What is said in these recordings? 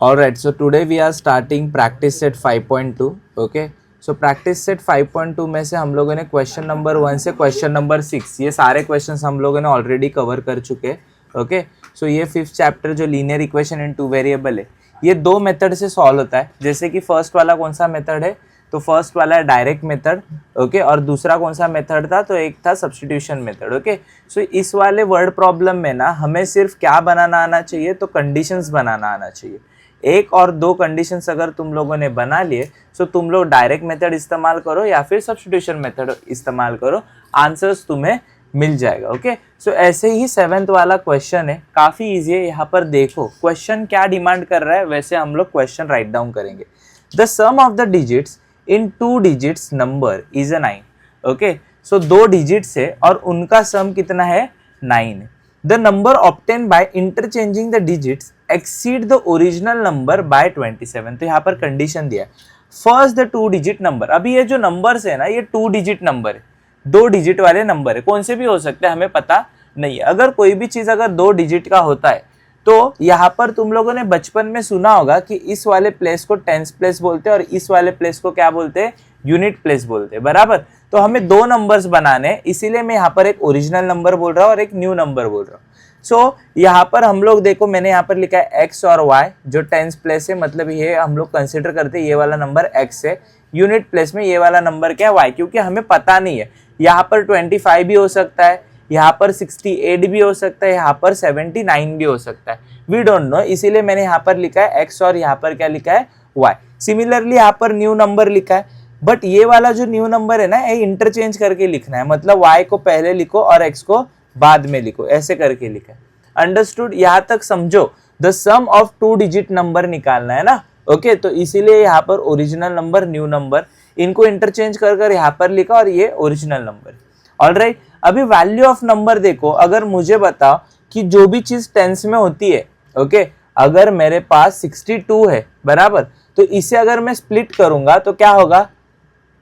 Alright, so today we are starting practice set 5.2. Okay, so practice set 5.2 में से हम लोगों ने क्वेश्चन नंबर 1 से क्वेश्चन नंबर 6 ये सारे क्वेश्चंस हम लोगों ने ऑलरेडी कवर कर चुके हैं. ओके, सो ये 5th चैप्टर जो linear equation in two variable है ये दो मेथड से सॉल्व होता है. जैसे कि फर्स्ट वाला कौन सा मेथड है, तो फर्स्ट वाला है डायरेक्ट मेथड. ओके, और दूसरा कौन सा मेथड था, तो एक था सब्स्टिट्यूशन मेथड. ओके, सो इस वाले वर्ड प्रॉब्लम में ना हमें सिर्फ क्या बनाना आना चाहिए, तो कंडीशंस बनाना आना चाहिए. एक और दो कंडीशंस अगर तुम लोगों ने बना लिए तो तुम लोग डायरेक्ट मेथड इस्तेमाल करो या फिर सब्स्टिट्यूशन मेथड इस्तेमाल करो, आंसर्स तुम्हें मिल जाएगा. ओके, सो ऐसे ही 7th वाला क्वेश्चन है, काफ़ी इजी है. यहाँ पर देखो क्वेश्चन क्या डिमांड कर रहा है, वैसे हम लोग क्वेश्चन राइट डाउन करेंगे. The sum of the digits in 2 digits number is a 9. Okay, so 2 digits है और उनका सम कितना है, 9. The number obtained by interchanging the digits exceed the original number by 27. तो यहाँ पर कंडीशन दिया है फर्स्ट द 2 डिजिट नंबर. अभी ये जो नंबर्स है ना ये 2 डिजिट नंबर है, 2 डिजिट वाले नंबर है. कौन से भी हो सकते हैं हमें पता नहीं है. अगर कोई भी चीज अगर 2 डिजिट का होता है तो यहाँ पर तुम लोगों ने बचपन में सुना होगा कि इस वाले प्लेस को टेंस प्लेस बोलते हैं और इस वाले प्लेस को क्या बोलते हैं, यूनिट प्लेस बोलते हैं. बराबर, तो हमें 2 नंबर्स बनाने, इसीलिए मैं यहाँ पर एक ओरिजिनल नंबर बोल रहा हूँ और एक न्यू नंबर बोल रहा हूँ. सो यहाँ पर हम लोग देखो मैंने यहाँ पर लिखा है x और y जो टेंस प्लेस है, मतलब ये हम लोग कंसिडर करते हैं ये वाला नंबर x है. यूनिट प्लेस में ये वाला नंबर क्या है, y, क्योंकि हमें पता नहीं है. यहाँ पर 25 भी हो सकता है, यहाँ पर 68 भी हो सकता है, यहाँ पर 79 भी हो सकता है. वी डोंट नो, इसीलिए मैंने यहाँ पर लिखा है x और यहाँ पर क्या लिखा है, y. सिमिलरली यहाँ पर न्यू नंबर लिखा है, बट ये वाला जो न्यू नंबर है ना ये इंटरचेंज करके लिखना है. मतलब y को पहले लिखो और x को बाद में लिखो, ऐसे करके लिखा है. अंडरस्टूड, यहाँ तक समझो. The sum of 2 digit number निकालना है ना. ओके, तो इसीलिए यहाँ पर ओरिजिनल नंबर, न्यू नंबर, इनको इंटरचेंज कर कर यहाँ पर लिखा और ये ओरिजिनल नंबर. ऑलराइट, अभी वैल्यू ऑफ नंबर देखो. अगर मुझे बताओ कि जो भी चीज टेंस में होती है, ओके, अगर मेरे पास 62 है बराबर, तो इसे अगर मैं स्प्लिट करूंगा तो क्या होगा,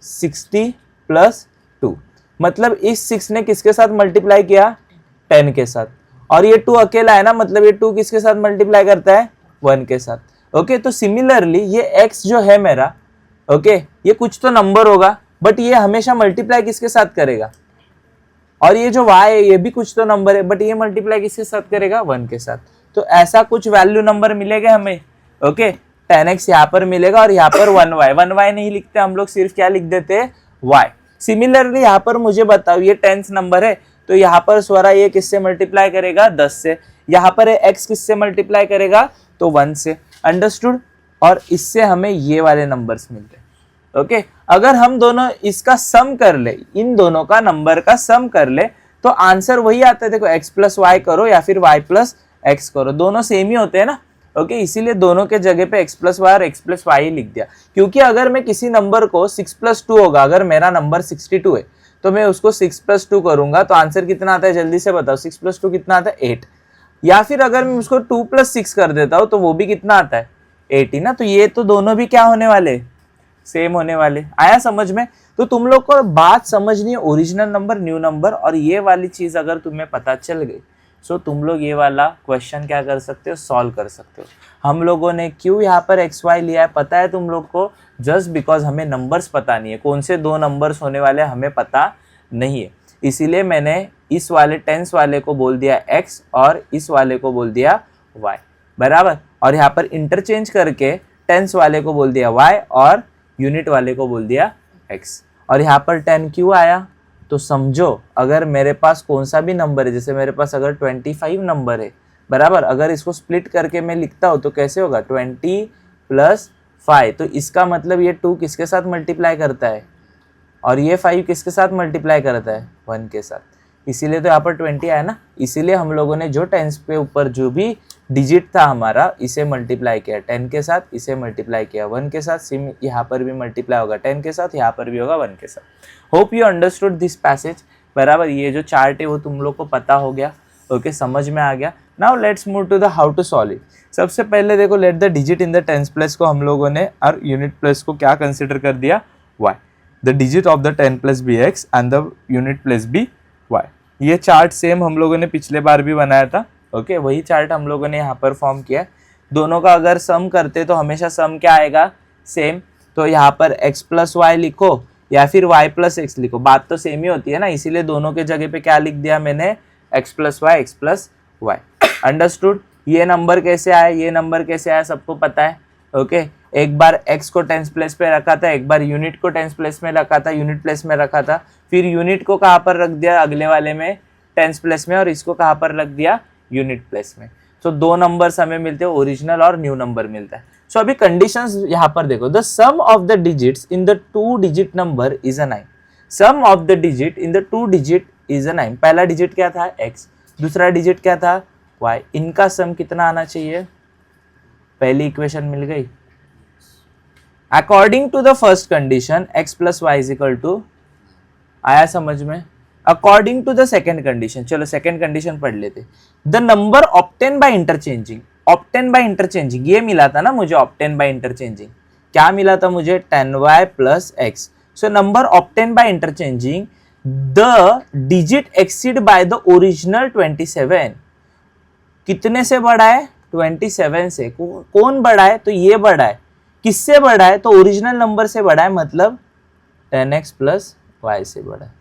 60 + 2. मतलब इस 6 ने किसके साथ मल्टीप्लाई किया, 10 के साथ. और ये 2 अकेला है ना, मतलब ये 2 किसके साथ मल्टीप्लाई करता है, 1 के साथ. ओके, तो सिमिलरली ये x जो है मेरा, ओके, ये कुछ तो नंबर होगा, बट ये हमेशा मल्टीप्लाई किसके साथ करेगा. और ये जो y है ये भी कुछ तो नंबर है, बट ये मल्टीप्लाई किसके साथ करेगा, 1 के साथ. तो ऐसा कुछ वैल्यू नंबर मिलेगा हमें. ओके, 10x यहाँ पर मिलेगा और यहाँ पर 1y. 1y नहीं लिखते हम लोग, सिर्फ क्या लिख देते हैं, y. सिमिलरली यहाँ पर मुझे बताओ ये 10th नंबर है, तो यहाँ पर स्वरा ये किससे मल्टीप्लाई करेगा, 10 से. यहाँ पर x किससे मल्टीप्लाई करेगा, तो 1 से. अंडरस्टूड, और इससे हमें ये वाले नंबर्स मिलते हैं. ओके, अगर हम दोनों इसका सम कर ले, इन दोनों का नंबर का सम कर ले, तो आंसर वही आता है. देखो x + y करो या फिर y + x करो, दोनों सेम ही होते हैं ना. ओके, इसीलिए दोनों के जगह पे x + y और x + y ही लिख दिया. क्योंकि अगर मैं किसी नंबर को 6 + 2 होगा, अगर मेरा नंबर 62 है तो मैं उसको 6 + 2 करूंगा तो आंसर कितना आता है, जल्दी से बताओ. 6 + 2 कितना आता है, 8. या फिर अगर मैं उसको 2 + 6 कर देता हूं तो वो भी कितना आता है, 8 ही ना. तो ये तो दोनों भी क्या होने वाले, सेम होने वाले. आया समझ में. तो तुम लोग को बात समझनी है, ओरिजिनल नंबर, न्यू नंबर, और ये वाली चीज अगर तुम्हें पता चल गई सो तुम लोग ये वाला क्वेश्चन क्या कर सकते हो, सॉल्व कर सकते हो. हम लोगों ने क्यों यहाँ पर एक्स वाई लिया है पता है तुम लोग को, जस्ट बिकॉज हमें नंबर्स पता नहीं है, कौन से 2 नंबर्स होने वाले हमें पता नहीं है. इसीलिए मैंने इस वाले टेंस वाले को बोल दिया x और इस वाले को बोल दिया y. बराबर, और यहाँ पर इंटरचेंज करके टेंस वाले को बोल दिया y और यूनिट वाले को बोल दिया x. और यहाँ पर 10 क्यों आया, तो समझो अगर मेरे पास कौन सा भी नंबर है, जैसे मेरे पास अगर 25 नंबर है बराबर, अगर इसको स्प्लिट करके मैं लिखता हूँ तो कैसे होगा, 20 + 5. तो इसका मतलब ये 2 किसके साथ मल्टीप्लाई करता है और ये 5 किसके साथ मल्टीप्लाई करता है, 1 के साथ. इसीलिए तो यहाँ पर 20 आया ना. इसीलिए हम लोगों ने जो टेंस के ऊपर जो भी डिजिट था हमारा, इसे मल्टीप्लाई किया 10 के साथ, इसे मल्टीप्लाई किया 1 के साथ. सिम यहाँ पर भी मल्टीप्लाई होगा 10 के साथ, यहाँ पर भी होगा 1 के साथ. Hope you understood this passage. बराबर, ये जो चार्ट है वो तुम लोग को पता हो गया. ओके, समझ में आ गया. Now let's move to the how to solve it. सबसे पहले देखो, let the digit in the tens place को हम लोगों ने और यूनिट प्लेस को क्या कंसिडर कर दिया, y. The digit of the 10 + b x and the unit place b y. ये चार्ट सेम हम लोगों ने पिछले बार भी बनाया था. ओके, वही चार्ट हम लोगों ने यहाँ पर फॉर्म किया. दोनों का अगर सम करते तो हमेशा सम क्या आएगा, सेम। तो यहाँ पर x प्लस वाई लिखो या फिर y प्लस एक्स लिखो, बात तो सेम ही होती है ना, इसीलिए दोनों के जगह पे क्या लिख दिया मैंने, x plus Y, X plus Y. Understood. ये नंबर कैसे आया, ये नंबर कैसे आया सबको पता है, ओके। एक बार x को टेंस प्लेस पे रखा था, एक बार यूनिट को टेंस प्लेस में रखा था, यूनिट प्लेस में रखा था, फिर यूनिट को कहाँ पर रख दिया, अगले वाले में टेंस प्लेस में, और इसको कहाँ पर रख दिया, यूनिट प्लेस में। तो दो नंबर्स हमें मिलते हैं, ओरिजिनल और न्यू नंबर मिलता है। सो अभी कंडीशंस यहाँ पर देखो, the sum of the digits in the 2 digit number is a 9। Sum of the digit in the 2 digit is a 9। पहला डिजिट क्या था, x, दूसरा डिजिट क्या था, y। इनका सम कितना आना चाहिए, पहली इक्वेशन मिल गई। According to the first condition x plus Y is equal to, आया समझ में। According to the second condition, चलो सेकेंड कंडीशन पढ़ लेते। The number obtain by interchanging, obtain by interchanging ये मिला था ना मुझे, ऑब्टेन बाय इंटरचेंजिंग क्या मिला था मुझे, 10y plus x. So number obtain by interchanging the digit exceed by the original 27। कितने से बड़ा है, 27 से। कौन बड़ा है, तो ये बड़ा है। किससे बड़ा है, तो ओरिजिनल नंबर से बड़ा है, मतलब 10x प्लस वाई से बड़ा है।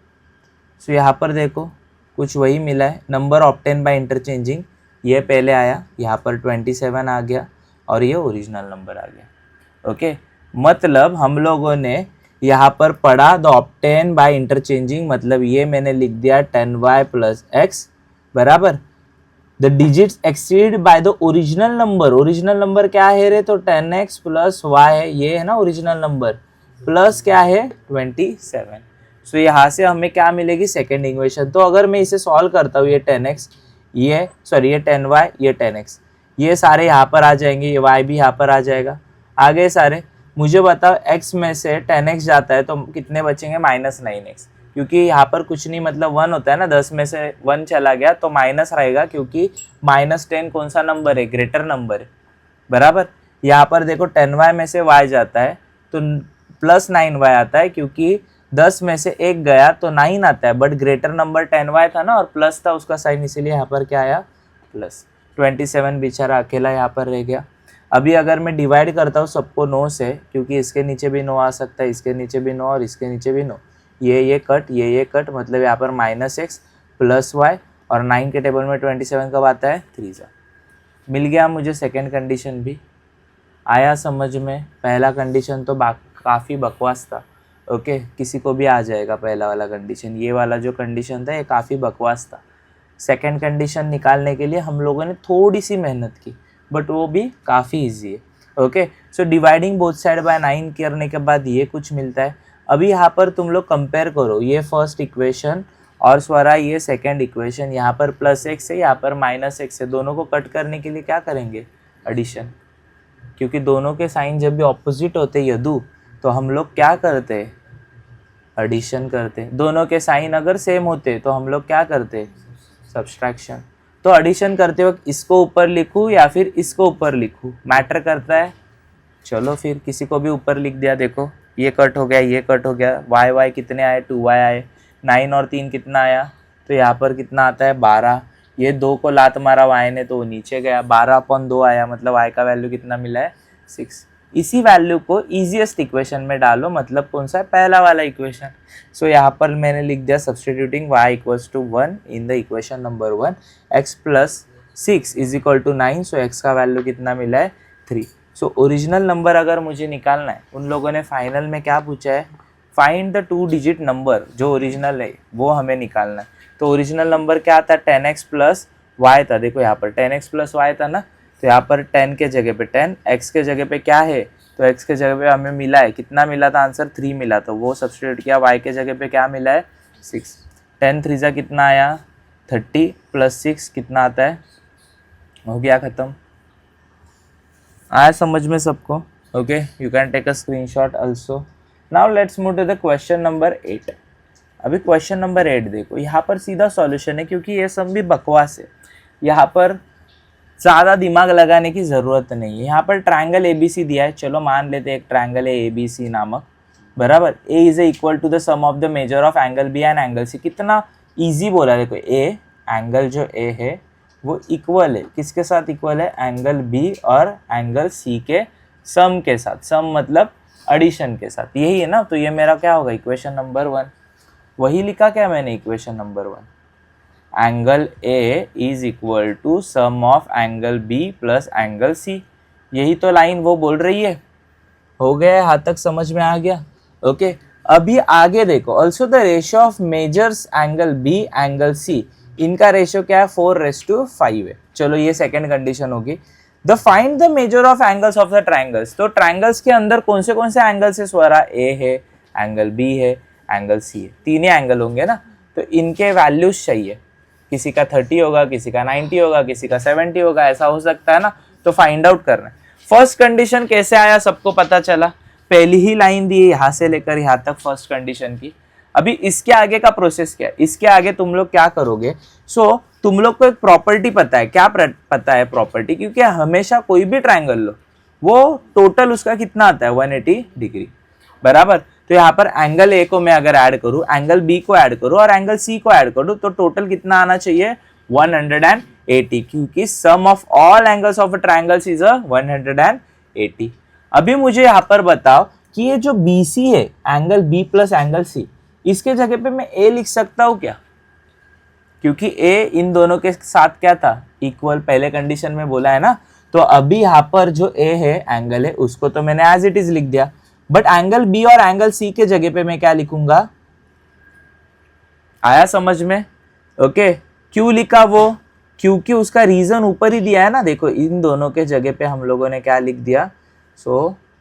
सो यहाँ पर देखो कुछ वही मिला है, नंबर ऑब्टेन बाय इंटरचेंजिंग, ये पहले आया, यहाँ पर 27 आ गया और ये ओरिजिनल नंबर आ गया, ओके। मतलब हम लोगों ने यहाँ पर पढ़ा द ऑब्टेन बाय इंटरचेंजिंग, मतलब ये मैंने लिख दिया 10y प्लस एक्स बराबर the digits exceed by the original number. Original number क्या है रे, तो 10x प्लस वाई है, ये है ना ओरिजिनल नंबर, प्लस क्या है 27। सो यहाँ से हमें क्या मिलेगी, सेकेंड इक्वेशन। तो अगर मैं इसे सॉल्व करता हूँ, ये 10x, ये सॉरी ये 10y, ये 10x, ये सारे यहाँ पर आ जाएंगे, ये y भी यहाँ पर आ जाएगा, आगे सारे। मुझे बताओ x में से 10x जाता है तो कितने बचेंगे, -9x, क्योंकि यहाँ पर कुछ नहीं, मतलब 1 होता है ना, 10 में से 1 चला गया तो माइनस रहेगा, क्योंकि -10 कौन सा नंबर है, ग्रेटर नंबर है बराबर। यहाँ पर देखो 10y में से y जाता है तो प्लस 9y आता है, क्योंकि 10 में से 1 गया तो 9 आता है, बट ग्रेटर नंबर 10y था ना और प्लस था उसका साइन, इसीलिए यहाँ पर क्या आया, प्लस। 27 बेचारा अकेला यहाँ पर रह गया। अभी अगर मैं डिवाइड करता हूँ सबको 9 से, क्योंकि इसके नीचे भी 9 आ सकता है, इसके नीचे भी 9 और इसके नीचे भी 9, ये कट, ये कट, मतलब यहाँ पर -x प्लस वाई, और 9 के टेबल में 27 कब आता है, 3 मिल गया मुझे। सेकेंड कंडीशन भी आया समझ में। पहला कंडीशन तो काफ़ी बकवास था, ओके, किसी को भी आ जाएगा पहला वाला कंडीशन। ये वाला जो कंडीशन था ये काफ़ी बकवास था। सेकेंड कंडीशन निकालने के लिए हम लोगों ने थोड़ी सी मेहनत की, बट वो भी काफ़ी ईजी है, okay. So dividing both side by 9 करने के बाद ये कुछ मिलता है। अभी यहाँ पर तुम लोग कंपेयर करो, ये फर्स्ट इक्वेशन और स्वरा ये सेकेंड इक्वेशन, यहाँ पर +x है, यहाँ पर -x है। दोनों को कट करने के लिए क्या करेंगे, एडिशन, क्योंकि दोनों के साइन जब भी ऑपोजिट होते यदु, तो हम लोग क्या करते, एडिशन करते। दोनों के साइन अगर सेम होते तो हम लोग क्या करते, सब्सट्रैक्शन। तो एडिशन करते वक्त इसको ऊपर लिखूँ या फिर इसको ऊपर लिखूँ, मैटर करता है। चलो फिर किसी को भी ऊपर लिख दिया, देखो ये कट हो गया, ये कट हो गया, y कितने आए, 2y आए, 9 और 3 कितना आया, तो यहाँ पर कितना आता है 12। ये 2 को लात मारा y ने तो वो नीचे गया, 12/2 आया, मतलब y का वैल्यू कितना मिला है, 6। इसी वैल्यू को ईजीएस्ट इक्वेशन में डालो, मतलब कौन सा है, पहला वाला इक्वेशन। सो यहाँ पर मैंने लिख दिया substituting y = 1 in the equation number 1, x + 6 = 9। So x का वैल्यू कितना मिला है, 3। सो ओरिजिनल नंबर अगर मुझे निकालना है, उन लोगों ने फाइनल में क्या पूछा है, फाइंड द 2 डिजिट नंबर, जो ओरिजिनल है वो हमें निकालना है। तो ओरिजिनल नंबर क्या था, 10x प्लस वाई था। देखो यहाँ पर 10x प्लस वाई था ना, तो यहाँ पर 10 के जगह पे 10, x के जगह पे क्या है, तो x के जगह पे हमें मिला है, कितना मिला था आंसर, 3 मिला, तो वो सब्स्टिट्यूट किया। y के जगह पे क्या मिला है, 6। 10 3 कितना आया, 30 + 6 कितना आता है, हो गया ख़त्म। आया समझ में सबको, okay. You can take a screenshot also. Now let's move to the question number 8। अभी क्वेश्चन नंबर 8 देखो, यहाँ पर सीधा सॉल्यूशन है, क्योंकि ये सब भी बकवास है, यहाँ पर ज़्यादा दिमाग लगाने की ज़रूरत नहीं है। यहाँ पर ट्रायंगल ABC दिया है, चलो मान लेते हैं एक ट्रायंगल है ABC नामक, बराबर। A = to the sum of the measure of angle B and angle C। कितना ईजी बोला, देखो A एंगल जो A है वो इक्वल है, किसके साथ इक्वल है, एंगल बी और एंगल सी के सम के साथ, सम मतलब एडिशन के साथ, यही है ना। तो ये मेरा क्या होगा, इक्वेशन नंबर 1, वही लिखा क्या मैंने, equation number 1, angle A is equal to sum of angle B plus angle C, यही तो लाइन वो बोल रही है। हो गया, हाथ तक समझ में आ गया, ओके। अभी आगे देखो, also the ratio of measures angle B angle C, इनका रेशियो क्या है, 4:5 है। चलो ये सेकंड कंडीशन होगी। The find the measure of angles of the triangles, तो ट्राइंगल्स के अंदर कौन से एंगल्स है स्वरा, ए है, एंगल बी है, एंगल सी है, तीन ही एंगल होंगे ना, तो इनके वैल्यूज चाहिए, किसी का 30 होगा, किसी का 90 होगा, किसी का 70 होगा, ऐसा हो सकता है ना, तो फाइंड आउट करना है। फर्स्ट कंडीशन कैसे आया, सबको पता चला, पहली ही लाइन दी है यहां से लेकर यहां तक फर्स्ट कंडीशन की। अभी इसके आगे का प्रोसेस क्या है, इसके आगे तुम लोग क्या करोगे, तुम लोग को एक प्रॉपर्टी पता है, क्या पता है प्रॉपर्टी, क्योंकि हमेशा कोई भी ट्राइंगल लो वो टोटल उसका कितना आता है, 180 डिग्री, बराबर। तो यहाँ पर एंगल ए को मैं अगर ऐड करूं, एंगल बी को ऐड करूं और एंगल सी को ऐड करूं, तो टोटल कितना आना चाहिए, 180, क्योंकि sum of all angles of a triangles is 180। अभी मुझे यहाँ पर बताओ कि ये जो बी सी है, angle B plus angle C, इसके जगह पे मैं ए लिख सकता हूँ क्या, क्योंकि ए इन दोनों के साथ क्या था, इक्वल, पहले कंडीशन में बोला है ना। तो अभी यहाँ पर जो ए है, एंगल है, उसको तो मैंने एज इट इज लिख दिया, बट एंगल बी और एंगल सी के जगह पे मैं क्या लिखूंगा, आया समझ में, ओके। क्यों लिखा वो, क्योंकि उसका रीजन ऊपर ही दिया है ना, देखो इन दोनों के जगह पे हम लोगों ने क्या लिख दिया,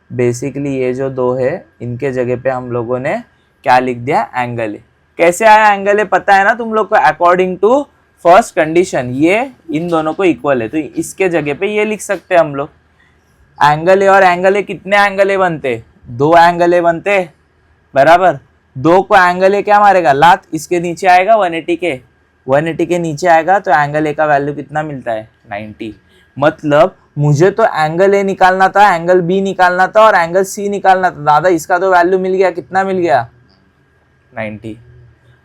बेसिकली ये जो दो है इनके जगह पे हम लोगों ने क्या लिख दिया, एंगल है। कैसे आया एंगल है, पता है ना तुम लोग को, अकॉर्डिंग टू फर्स्ट कंडीशन ये इन दोनों को इक्वल है, तो इसके जगह पे ये लिख सकते हैं हम लोग। एंगल ए और एंगल ए कितने एंगल ए बनते, 2 एंगल ए बनते, बराबर। 2 को एंगल ए क्या मारेगा, लात, इसके नीचे आएगा 180 के नीचे आएगा, तो एंगल ए का वैल्यू कितना मिलता है, 90। मतलब मुझे तो एंगल ए निकालना था, एंगल बी निकालना था और एंगल सी निकालना था, दादा इसका तो वैल्यू मिल गया, कितना मिल गया, 90।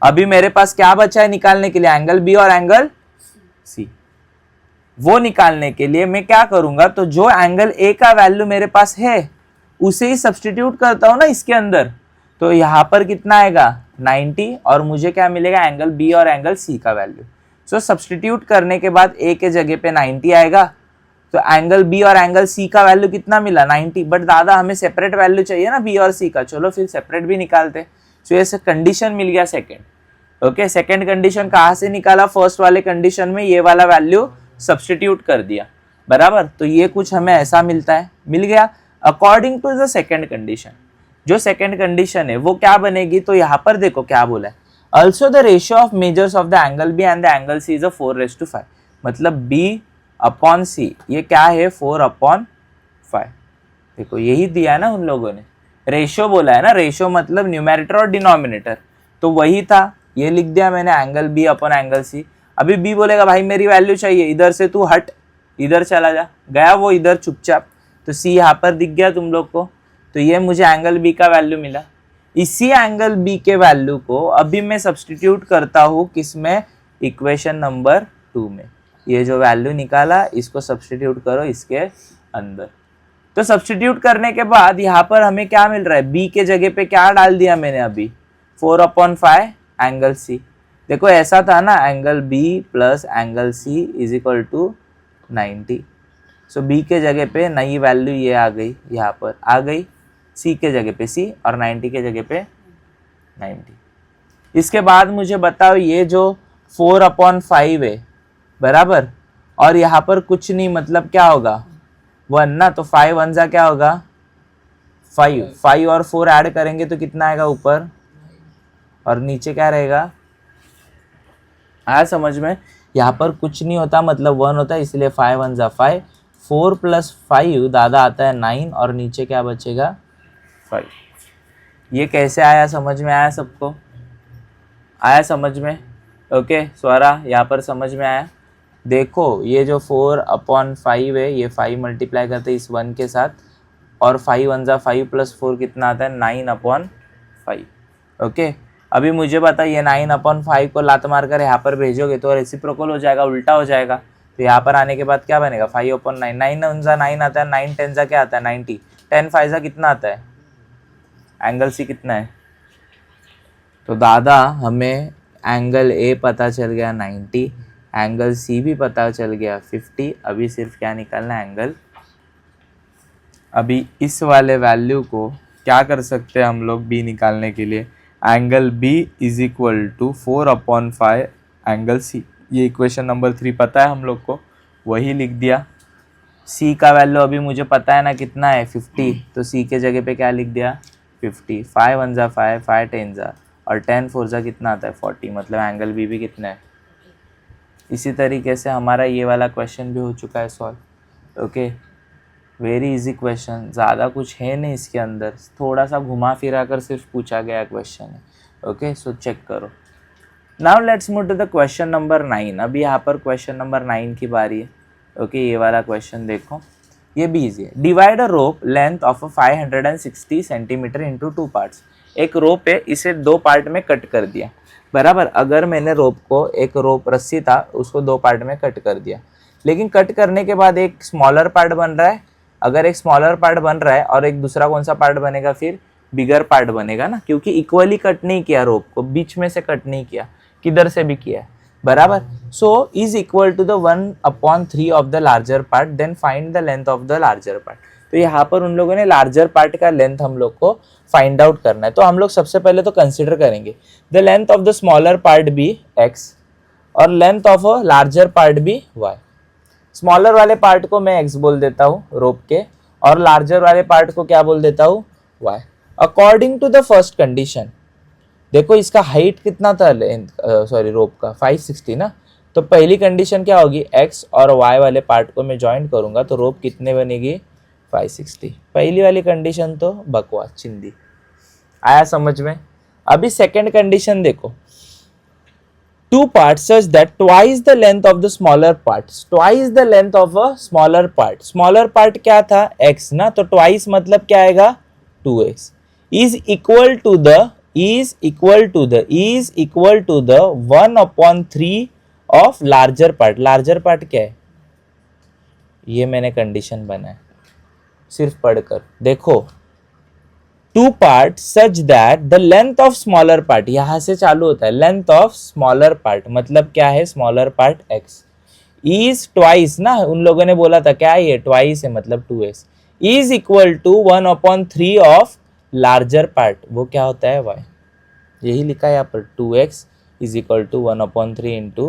अभी मेरे पास क्या बचा है निकालने के लिए, एंगल बी और एंगल सी। वो निकालने के लिए मैं क्या करूंगा, तो जो एंगल ए का वैल्यू मेरे पास है उसे ही सब्सटीट्यूट करता हूं ना इसके अंदर, तो यहां पर कितना आएगा, 90, और मुझे क्या मिलेगा, एंगल बी और एंगल सी का वैल्यू। सब्सटीट्यूट करने के बाद ए के जगह पे 90 आएगा, तो एंगल बी और एंगल सी का वैल्यू कितना मिला, 90। बट दादा हमें सेपरेट वैल्यू चाहिए ना बी और सी का, चलो फिर सेपरेट भी निकालते। सो ये कंडीशन मिल गया सेकेंड, ओके। सेकेंड कंडीशन कहाँ से निकाला, फर्स्ट वाले कंडीशन में ये वाला वैल्यू सब्सटीट्यूट कर दिया, बराबर। तो ये कुछ हमें ऐसा मिलता है, मिल गया according to the second condition. जो सेकेंड कंडीशन है वो क्या बनेगी, तो यहाँ पर देखो क्या बोला है, also the ratio of measures of the angle B and the angle C is 4:5, मतलब बी अपॉन सी ये क्या है, 4/5। देखो यही दिया है ना उन लोगों ने, रेशियो बोला है ना, रेशियो मतलब न्यूमैरेटर और डिनोमिनेटर, तो वही था, ये लिख दिया मैंने, angle B upon angle C. अभी बी बोलेगा भाई मेरी वैल्यू चाहिए, इधर से तू हट, इधर चला जा, गया वो इधर चुपचाप, तो सी यहाँ पर दिख गया तुम लोग को, तो ये मुझे एंगल बी का वैल्यू मिला। इसी एंगल बी के वैल्यू को अभी मैं सब्सटीट्यूट करता हूँ किसमें, इक्वेशन नंबर 2 में। ये जो वैल्यू निकाला इसको सब्सटीट्यूट करो इसके अंदर, तो सब्सटीट्यूट करने के बाद यहाँ पर हमें क्या मिल रहा है, बी के जगह पे क्या डाल दिया मैंने अभी, 4/5 एंगल सी। देखो ऐसा था ना, angle B plus angle C is equal to 90। So B के जगह पे नई वैल्यू ये आ गई, यहाँ पर आ गई, सी के जगह पे सी और 90 के जगह पे 90। इसके बाद मुझे बताओ ये जो 4/5 है, बराबर, और यहाँ पर कुछ नहीं, मतलब क्या होगा 1 ना, तो 5 1 जा क्या होगा 5 और 4 ऐड करेंगे तो कितना आएगा ऊपर, और नीचे क्या रहेगा, आया समझ में। यहाँ पर कुछ नहीं होता, मतलब 1 होता है, इसलिए 5 1 जा 5, 4 + 5 दादा आता है 9, और नीचे क्या बचेगा 5। ये कैसे आया, समझ में आया सबको, आया समझ में, ओके। स्वरा यहाँ पर समझ में आया। देखो ये जो 4/5 है, ये 5 मल्टीप्लाई करते हैं इस 1 के साथ, और 5 1 जा 5 + 4 कितना आता है 9/5, ओके। अभी मुझे बता, ये 9/5 को लात मार कर यहाँ पर भेजोगे तो रेसिप्रोकल हो जाएगा, उल्टा हो जाएगा, तो यहाँ पर आने के बाद क्या बनेगा 5/9, 9 आता है, 9 10 क्या आता है 90, 10 5 कितना आता है, एंगल सी कितना है। तो दादा हमें एंगल ए पता चल गया 90, एंगल सी भी पता चल गया 50। अभी सिर्फ क्या निकालना है, एंगल। अभी इस वाले वैल्यू को क्या कर सकते हैं हम लोग बी निकालने के लिए, angle B is equal to 4/5 angle C. ये इक्वेशन नंबर 3 पता है हम लोग को, वही लिख दिया। सी का वैल्यू अभी मुझे पता है ना कितना है 50, तो सी के जगह पे क्या लिख दिया 50। 5 1 जा 5, 5 10 जा, और 10 4 जा कितना आता है 40, मतलब एंगल बी भी कितना है। इसी तरीके से हमारा ये वाला क्वेश्चन भी हो चुका है solve. Okay, very easy question, ज़्यादा कुछ है नहीं इसके अंदर, थोड़ा सा घुमा फिरा कर सिर्फ पूछा गया क्वेश्चन है। ओके, सो चेक करो। Now let's move to the question number 9। अभी यहाँ पर क्वेश्चन नंबर 9 की बारी है। ओके, ये वाला क्वेश्चन देखो, ये भी इजी है। Divide a rope length of 560 centimetre into 2 parts. एक रोप है, इसे 2 पार्ट में कट कर दिया, बराबर। अगर मैंने रोप को, एक रोप रस्सी था उसको 2 पार्ट में कट कर दिया, लेकिन कट करने के बाद एक स्मॉलर पार्ट बन रहा है। अगर एक स्मॉलर पार्ट बन रहा है और एक दूसरा कौन सा पार्ट बनेगा, फिर बिगर पार्ट बनेगा ना, क्योंकि इक्वली कट नहीं किया रोप को, बीच में से कट नहीं किया, किधर से भी किया है, बराबर। So is equal to the 1/3 of the larger part, then find the length of the larger part. तो यहाँ पर उन लोगों ने लार्जर पार्ट का लेंथ हम लोग को फाइंड आउट करना है। तो हम लोग सबसे पहले तो कंसिडर करेंगे the length of the smaller part be x और length of a larger part be y। Smaller वाले पार्ट को मैं x बोल देता हूँ रोप के, और लार्जर वाले पार्ट को क्या बोल देता हूँ y। According to the first condition, देखो इसका हाइट कितना था सॉरी रोप का 560 ना, तो पहली कंडीशन क्या होगी, x और y वाले पार्ट को मैं ज्वाइंट करूंगा तो रोप कितने बनेगी 560। पहली वाली कंडीशन तो बकवास चिंदी, आया समझ में। अभी सेकंड कंडीशन देखो, 2 parts such that twice the length of the smaller parts, twice the length of a smaller part, smaller part क्या था x ना, तो twice मतलब क्या आएगा 2x, is equal to the 1/3 of larger part। larger part क्या है, ये मैंने कंडीशन बनाया, सिर्फ पढ़कर देखो। 2 parts such that the length of smaller part, यहां से चालू होता है, length of smaller part मतलब क्या है, smaller part x is twice ना, उन लोगों ने बोला था क्या ये twice है मतलब 2x, is equal to 1/3 of larger part, वो क्या होता है y। यही लिखा है यहाँ पर 2x is equal to 1/3 into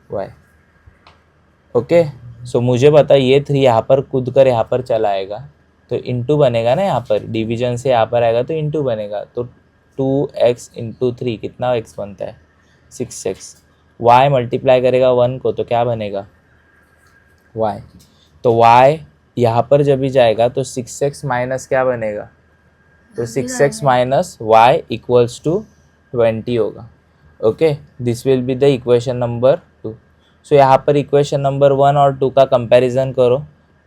y। Okay, सो मुझे पता ये 3 यहाँ पर कूद कर यहाँ पर चला आएगा, तो इंटू बनेगा ना, यहाँ पर डिवीजन से यहाँ पर आएगा तो इंटू बनेगा, तो 2x इंटू 3 कितना x बनता है 6x। y मल्टीप्लाई करेगा 1 को तो क्या बनेगा y, तो y यहाँ पर जब भी जाएगा तो 6x माइनस क्या बनेगा, तो 6x minus y equals to 20 होगा। Okay, this will be the equation number 2। सो यहाँ पर इक्वेशन नंबर 1 और 2 का कंपैरिजन करो,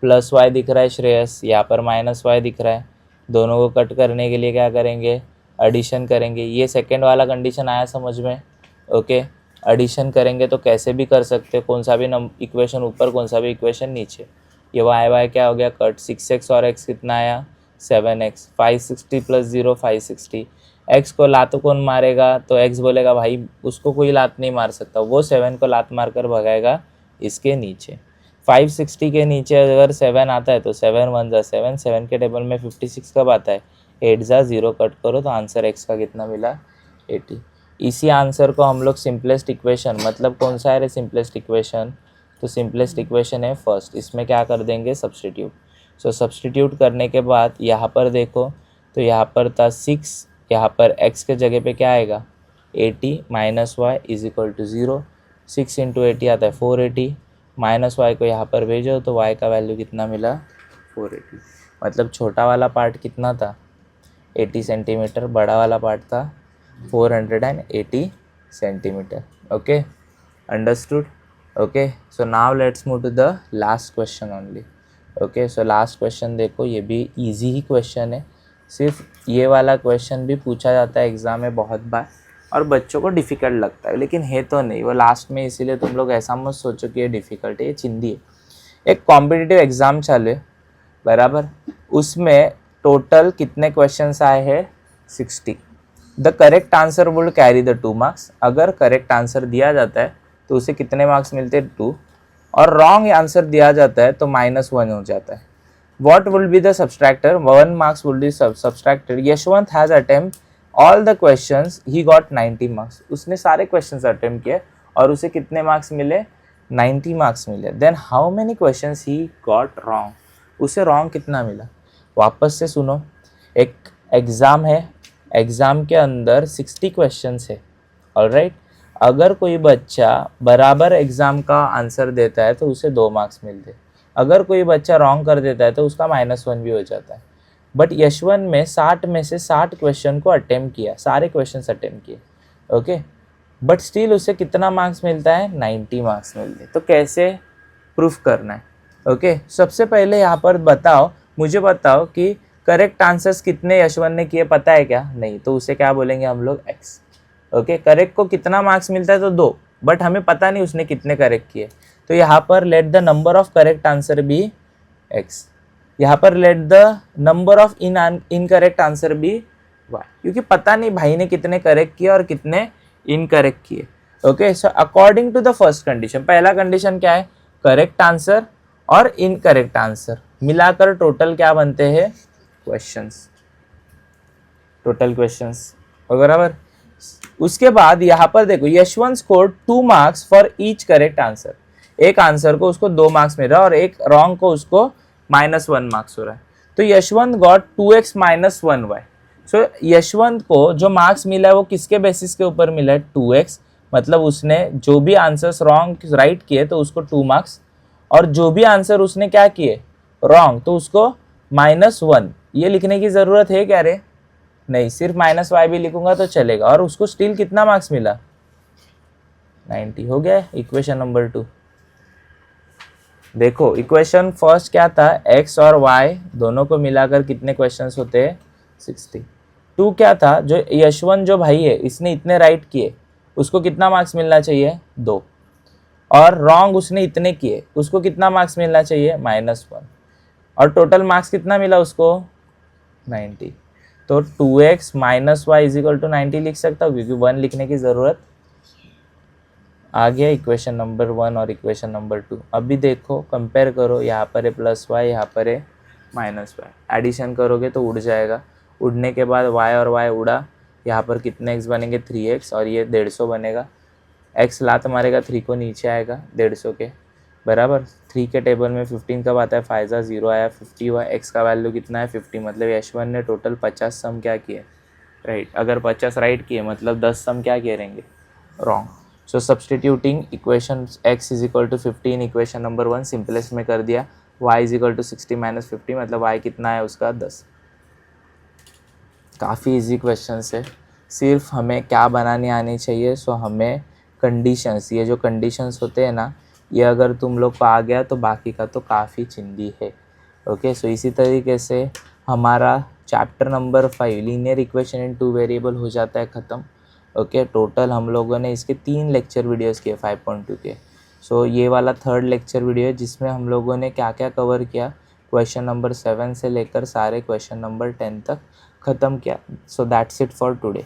प्लस y दिख रहा है श्रेयस, यहाँ पर माइनस y दिख रहा है, दोनों को कट करने के लिए क्या करेंगे, एडिशन करेंगे। ये सेकेंड वाला कंडीशन आया समझ में। ओके, एडिशन करेंगे तो कैसे भी कर सकते, कौन सा भी इक्वेशन ऊपर कौन सा भी इक्वेशन नीचे। ये y क्या हो गया कट, 6x और x कितना आया 7x, 560 + 0 560। x को लात कौन मारेगा, तो x बोलेगा भाई उसको कोई लात नहीं मार सकता, वो 7 को लात मार कर भगाएगा इसके नीचे। 560 के नीचे अगर 7 आता है तो 7 1 जा 7, 7 के टेबल में 56 कब आता है 8 जा 0 कट करो तो आंसर x का कितना मिला 80। इसी आंसर को हम लोग सिंपलेस्ट इक्वेशन, मतलब कौन सा है रे सिंपलेस्ट इक्वेशन, तो सिंपलेस्ट इक्वेशन है फर्स्ट, इसमें क्या कर देंगे सब्सटीट्यूट। सो सब्सटीट्यूट करने के बाद यहाँ पर देखो, तो यहाँ पर था 6, यहाँ पर x के जगह पे क्या आएगा 80 minus y is equal to 0, 6 into 80 आता है 480, माइनस y को यहाँ पर भेजो तो y का वैल्यू कितना मिला 480। मतलब छोटा वाला पार्ट कितना था 80 सेंटीमीटर, बड़ा वाला पार्ट था 480 centimetre. Okay, understood. Okay, so now let's move to the last question only. Okay, so last question देखो, ये भी इजी ही क्वेश्चन है, सिर्फ ये वाला क्वेश्चन भी पूछा जाता है एग्ज़ाम में बहुत बार, और बच्चों को डिफ़िकल्ट लगता है, लेकिन है तो नहीं वो लास्ट में, इसीलिए तुम लोग ऐसा मत सोचो कि ये डिफ़िकल्ट है, ये चिंदी है। एक कॉम्पिटिटिव एग्ज़ाम चले बराबर, उसमें टोटल कितने क्वेश्चंस आए हैं 60। The correct answer would carry the 2 marks. अगर करेक्ट आंसर दिया जाता है तो उसे कितने मार्क्स मिलते हैं 2, और रॉन्ग आंसर दिया जाता है तो -1 हो जाता है। What will be the subtractor? 1 marks will be subtracted. Yashwant has attempt all the questions. He got 90 marks. उसने सारे questions attempt किए और उसे कितने marks मिले? 90 marks मिले. Then how many questions he got wrong? उसे wrong कितना मिला? वापस से सुनो, एक एग्ज़ाम है, एग्ज़ाम के अंदर 60 questions है, ऑलराइट। अगर कोई बच्चा बराबर एग्ज़ाम का आंसर देता है तो उसे 2 मार्क्स मिलते हैं। अगर कोई बच्चा रॉन्ग कर देता है तो उसका -1 भी हो जाता है। बट यशवंत में 60 में से 60 क्वेश्चन को अटेम्प्ट किया, सारे क्वेश्चन अटेम्प्ट किए, ओके, बट स्टिल उसे कितना मार्क्स मिलता है? 90 मार्क्स मिलते हैं। तो कैसे प्रूफ करना है? ओके, सबसे पहले यहाँ पर बताओ, मुझे बताओ कि करेक्ट आंसर्स कितने यशवंत ने किए, पता है क्या? नहीं, तो उसे क्या बोलेंगे हम लोग? x। ओके, करेक्ट को कितना मार्क्स मिलता है? तो 2, बट हमें पता नहीं उसने कितने करेक्ट किए, तो यहाँ पर let the number of correct answer be x, यहाँ पर let the number of incorrect answer be y, क्योंकि पता नहीं भाई ने कितने करेक्ट किए और कितने इनकरेक्ट किए। Okay, so according to the first condition, पहला कंडीशन क्या है? करेक्ट आंसर और इनकरेक्ट आंसर मिलाकर टोटल क्या बनते हैं? क्वेश्चंस, टोटल क्वेश्चंस, बराबर। उसके बाद यहाँ पर देखो, Yashwant score 2 marks for each correct answer. एक आंसर को उसको 2 मार्क्स मिल रहा है और एक रॉन्ग को उसको -1 मार्क्स हो रहा है। तो यशवंत गॉट 2x - 1y। सो यशवंत को जो मार्क्स मिला है वो किसके बेसिस के ऊपर मिला है? 2x, मतलब उसने जो भी आंसर्स रॉन्ग राइट किए तो उसको 2 मार्क्स, और जो भी आंसर उसने क्या किए रॉन्ग तो उसको -1। ये लिखने की ज़रूरत है क्या रे? नहीं, सिर्फ -y भी लिखूंगा तो चलेगा, और उसको स्टिल कितना मार्क्स मिला? 90। हो गया इक्वेशन नंबर 2। देखो इक्वेशन फर्स्ट क्या था? x और y दोनों को मिलाकर कितने क्वेश्चंस होते हैं? 60। 2 क्या था? जो यशवंत जो भाई है इसने इतने राइट किए, उसको कितना मार्क्स मिलना चाहिए? 2, और रॉन्ग उसने इतने किए, उसको कितना मार्क्स मिलना चाहिए? -1, और टोटल मार्क्स कितना मिला उसको? 90। तो 2x - y = 90 लिख सकता हूँ, क्योंकि 1 लिखने की ज़रूरत आ गया इक्वेशन नंबर 1 और इक्वेशन नंबर 2। अभी देखो कंपेयर करो, यहाँ पर है +y, यहाँ पर है -y, एडिशन करोगे तो उड़ जाएगा। उड़ने के बाद y और y उड़ा, यहाँ पर कितने x बनेंगे? 3x, और ये 150 बनेगा। x लात मारेगा 3 को, नीचे आएगा 150 के बराबर। 3 के टेबल में 15 कब आता है? 5 0 आया, 50 हुआ। x का वैल्यू कितना है? 50, मतलब यशवंत ने टोटल 50 सम क्या किए? राइट। अगर 50 राइट किए मतलब 10 सम क्या किए रहेंगे? Wrong. So substituting equation x = 15 equation number 1 simplest में कर दिया। y = 60 - 50, मतलब y कितना है उसका? 10। काफ़ी इजी क्वेश्चन है, सिर्फ हमें क्या बनानी आनी चाहिए। सो हमें कंडीशंस, ये जो कंडीशंस होते हैं ना, ये अगर तुम लोग को आ गया तो बाकी का तो काफ़ी चिंदी है। ओके, सो इसी तरीके से हमारा chapter number 5 linear equation in 2 variable हो जाता है ख़त्म। ओके, टोटल हम लोगों ने इसके 3 लेक्चर वीडियोस किए 5.2 के। सो ये वाला 3rd लेक्चर वीडियो है जिसमें हम लोगों ने क्या क्या कवर किया, क्वेश्चन नंबर 7 से लेकर सारे क्वेश्चन नंबर 10 तक ख़त्म किया। So that's it for today.